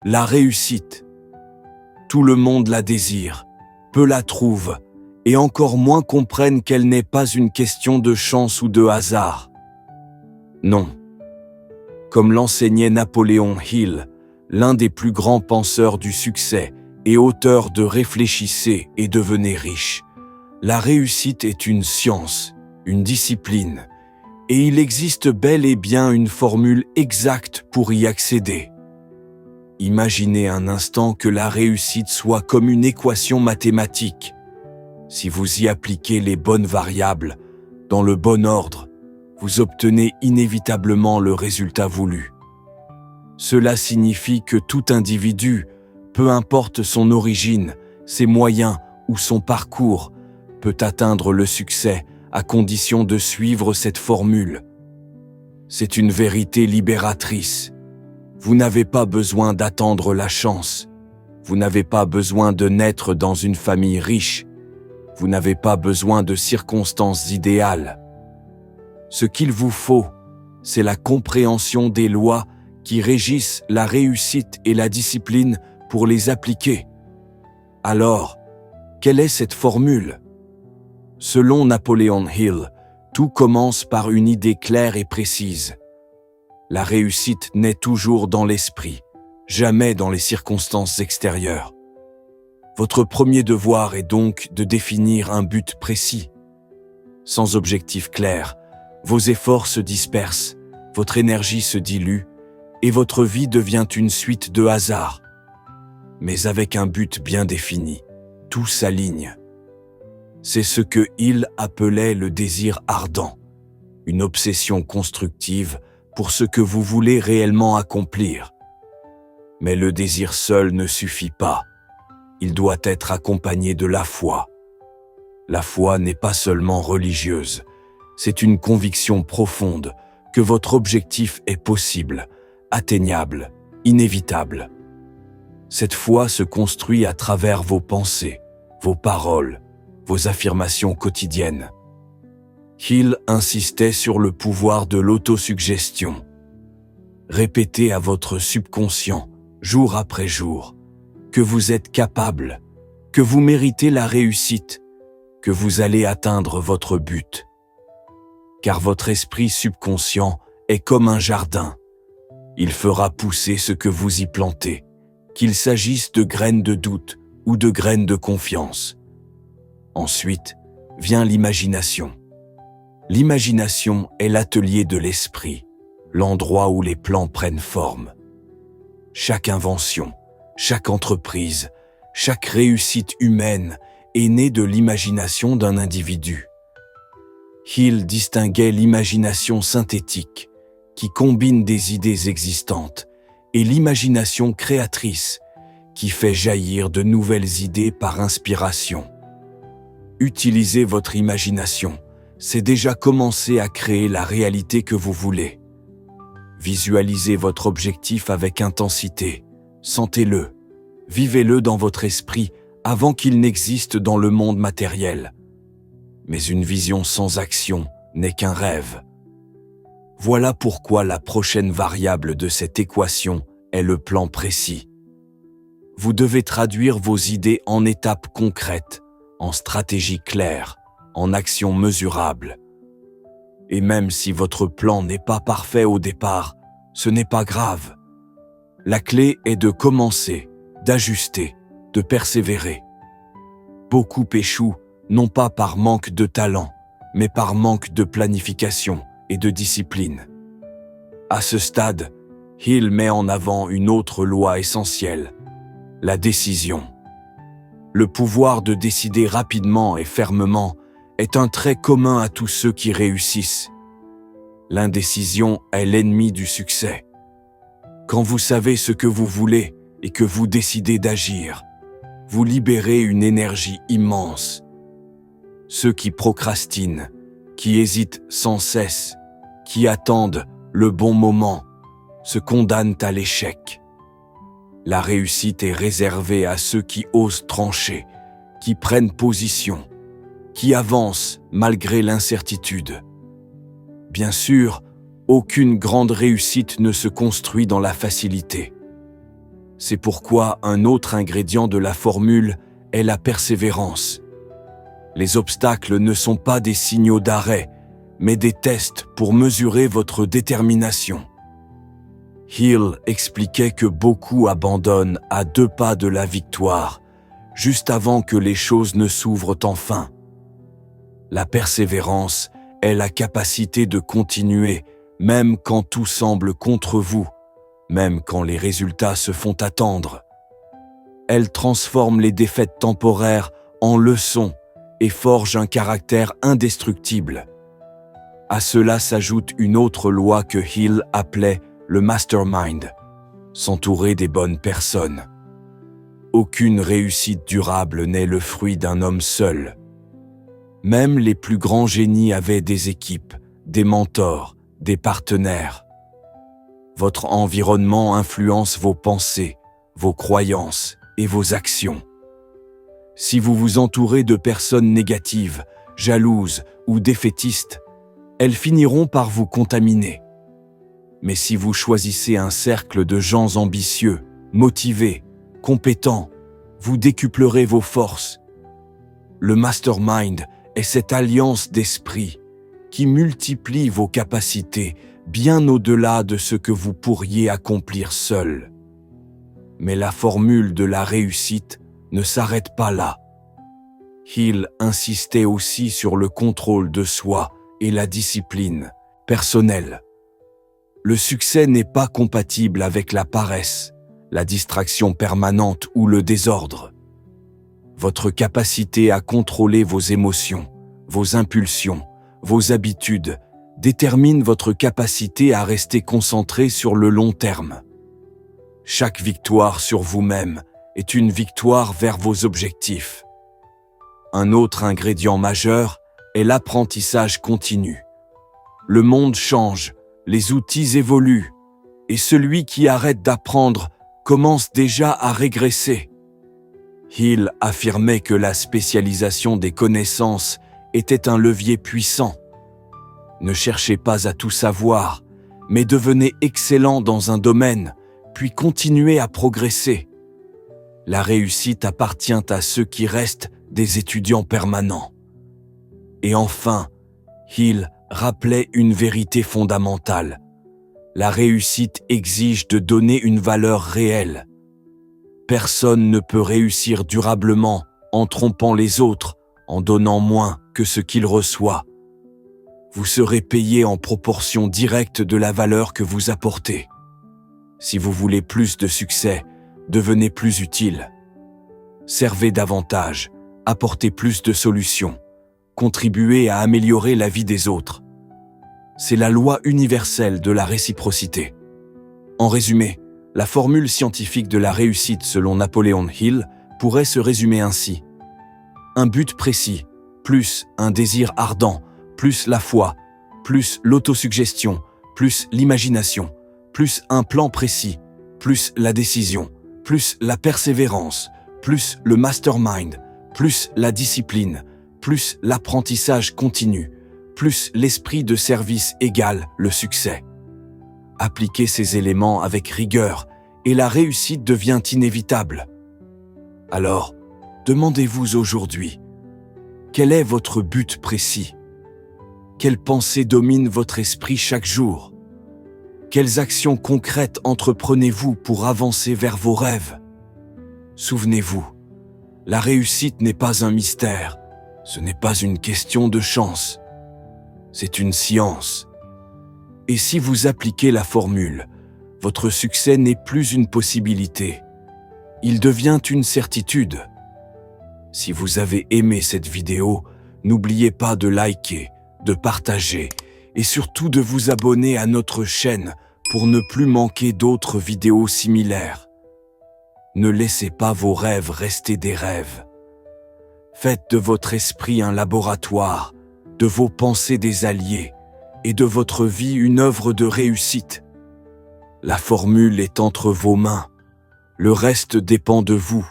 La réussite. Tout le monde la désire, peu la trouvent, et encore moins comprennent qu'elle n'est pas une question de chance ou de hasard. Non. Comme l'enseignait Napoléon Hill, l'un des plus grands penseurs du succès et auteur de Réfléchissez et devenez riche, la réussite est une science, une discipline, et il existe bel et bien une formule exacte pour y accéder. Imaginez un instant que la réussite soit comme une équation mathématique. Si vous y appliquez les bonnes variables, dans le bon ordre, vous obtenez inévitablement le résultat voulu. Cela signifie que tout individu, peu importe son origine, ses moyens ou son parcours, peut atteindre le succès à condition de suivre cette formule. C'est une vérité libératrice. Vous n'avez pas besoin d'attendre la chance. Vous n'avez pas besoin de naître dans une famille riche. Vous n'avez pas besoin de circonstances idéales. Ce qu'il vous faut, c'est la compréhension des lois qui régissent la réussite et la discipline pour les appliquer. Alors, quelle est cette formule? Selon Napoléon Hill, tout commence par une idée claire et précise. La réussite naît toujours dans l'esprit, jamais dans les circonstances extérieures. Votre premier devoir est donc de définir un but précis. Sans objectif clair, vos efforts se dispersent, votre énergie se dilue et votre vie devient une suite de hasards. Mais avec un but bien défini, tout s'aligne. C'est ce que Hill appelait le désir ardent, une obsession constructive pour ce que vous voulez réellement accomplir. Mais le désir seul ne suffit pas. Il doit être accompagné de la foi. La foi n'est pas seulement religieuse, c'est une conviction profonde que votre objectif est possible, atteignable, inévitable. Cette foi se construit à travers vos pensées, vos paroles, vos affirmations quotidiennes. Hill insistait sur le pouvoir de l'autosuggestion. Répétez à votre subconscient, jour après jour, que vous êtes capable, que vous méritez la réussite, que vous allez atteindre votre but. Car votre esprit subconscient est comme un jardin. Il fera pousser ce que vous y plantez, qu'il s'agisse de graines de doute ou de graines de confiance. Ensuite, vient l'imagination. L'imagination est l'atelier de l'esprit, l'endroit où les plans prennent forme. Chaque invention, chaque entreprise, chaque réussite humaine est née de l'imagination d'un individu. Hill distinguait l'imagination synthétique, qui combine des idées existantes, et l'imagination créatrice, qui fait jaillir de nouvelles idées par inspiration. Utilisez votre imagination, c'est déjà commencer à créer la réalité que vous voulez. Visualisez votre objectif avec intensité, sentez-le, vivez-le dans votre esprit avant qu'il n'existe dans le monde matériel. Mais une vision sans action n'est qu'un rêve. Voilà pourquoi la prochaine variable de cette équation est le plan précis. Vous devez traduire vos idées en étapes concrètes, en stratégies claires, en actions mesurables. Et même si votre plan n'est pas parfait au départ, ce n'est pas grave. La clé est de commencer, d'ajuster, de persévérer. Beaucoup échouent, non pas par manque de talent, mais par manque de planification et de discipline. À ce stade, Hill met en avant une autre loi essentielle, la décision. Le pouvoir de décider rapidement et fermement est un trait commun à tous ceux qui réussissent. L'indécision est l'ennemi du succès. Quand vous savez ce que vous voulez et que vous décidez d'agir, vous libérez une énergie immense. Ceux qui procrastinent, qui hésitent sans cesse, qui attendent le bon moment, se condamnent à l'échec. La réussite est réservée à ceux qui osent trancher, qui prennent position, qui avancent malgré l'incertitude. Bien sûr, aucune grande réussite ne se construit dans la facilité. C'est pourquoi un autre ingrédient de la formule est la persévérance. Les obstacles ne sont pas des signaux d'arrêt, mais des tests pour mesurer votre détermination. Hill expliquait que beaucoup abandonnent à 2 pas de la victoire, juste avant que les choses ne s'ouvrent enfin. La persévérance est la capacité de continuer, même quand tout semble contre vous, même quand les résultats se font attendre. Elle transforme les défaites temporaires en leçons et forge un caractère indestructible. À cela s'ajoute une autre loi que Hill appelait le mastermind, s'entourer des bonnes personnes. Aucune réussite durable n'est le fruit d'un homme seul. Même les plus grands génies avaient des équipes, des mentors, des partenaires. Votre environnement influence vos pensées, vos croyances et vos actions. Si vous vous entourez de personnes négatives, jalouses ou défaitistes, elles finiront par vous contaminer. Mais si vous choisissez un cercle de gens ambitieux, motivés, compétents, vous décuplerez vos forces. Le mastermind est cette alliance d'esprit qui multiplie vos capacités bien au-delà de ce que vous pourriez accomplir seul. Mais la formule de la réussite ne s'arrête pas là. Hill insistait aussi sur le contrôle de soi et la discipline personnelle. Le succès n'est pas compatible avec la paresse, la distraction permanente ou le désordre. Votre capacité à contrôler vos émotions, vos impulsions, vos habitudes détermine votre capacité à rester concentré sur le long terme. Chaque victoire sur vous-même est une victoire vers vos objectifs. Un autre ingrédient majeur est l'apprentissage continu. Le monde change, les outils évoluent, et celui qui arrête d'apprendre commence déjà à régresser. Hill affirmait que la spécialisation des connaissances était un levier puissant. Ne cherchez pas à tout savoir, mais devenez excellent dans un domaine, puis continuez à progresser. La réussite appartient à ceux qui restent des étudiants permanents. Et enfin, Hill rappelait une vérité fondamentale. La réussite exige de donner une valeur réelle. Personne ne peut réussir durablement en trompant les autres, en donnant moins que ce qu'il reçoit. Vous serez payé en proportion directe de la valeur que vous apportez. Si vous voulez plus de succès, devenez plus utile. Servez davantage, apportez plus de solutions, contribuez à améliorer la vie des autres. C'est la loi universelle de la réciprocité. En résumé, la formule scientifique de la réussite selon Napoléon Hill pourrait se résumer ainsi. Un but précis, plus un désir ardent, plus la foi, plus l'autosuggestion, plus l'imagination, plus un plan précis, plus la décision, plus la persévérance, plus le mastermind, plus la discipline, plus l'apprentissage continu, plus l'esprit de service égale le succès. Appliquez ces éléments avec rigueur et la réussite devient inévitable. Alors, demandez-vous aujourd'hui, quel est votre but précis? Quelles pensées dominent votre esprit chaque jour? Quelles actions concrètes entreprenez-vous pour avancer vers vos rêves? Souvenez-vous, la réussite n'est pas un mystère, ce n'est pas une question de chance, c'est une science. Et si vous appliquez la formule, votre succès n'est plus une possibilité, il devient une certitude. Si vous avez aimé cette vidéo, n'oubliez pas de liker, de partager et surtout de vous abonner à notre chaîne pour ne plus manquer d'autres vidéos similaires. Ne laissez pas vos rêves rester des rêves. Faites de votre esprit un laboratoire, de vos pensées des alliés et de votre vie une œuvre de réussite. La formule est entre vos mains. Le reste dépend de vous.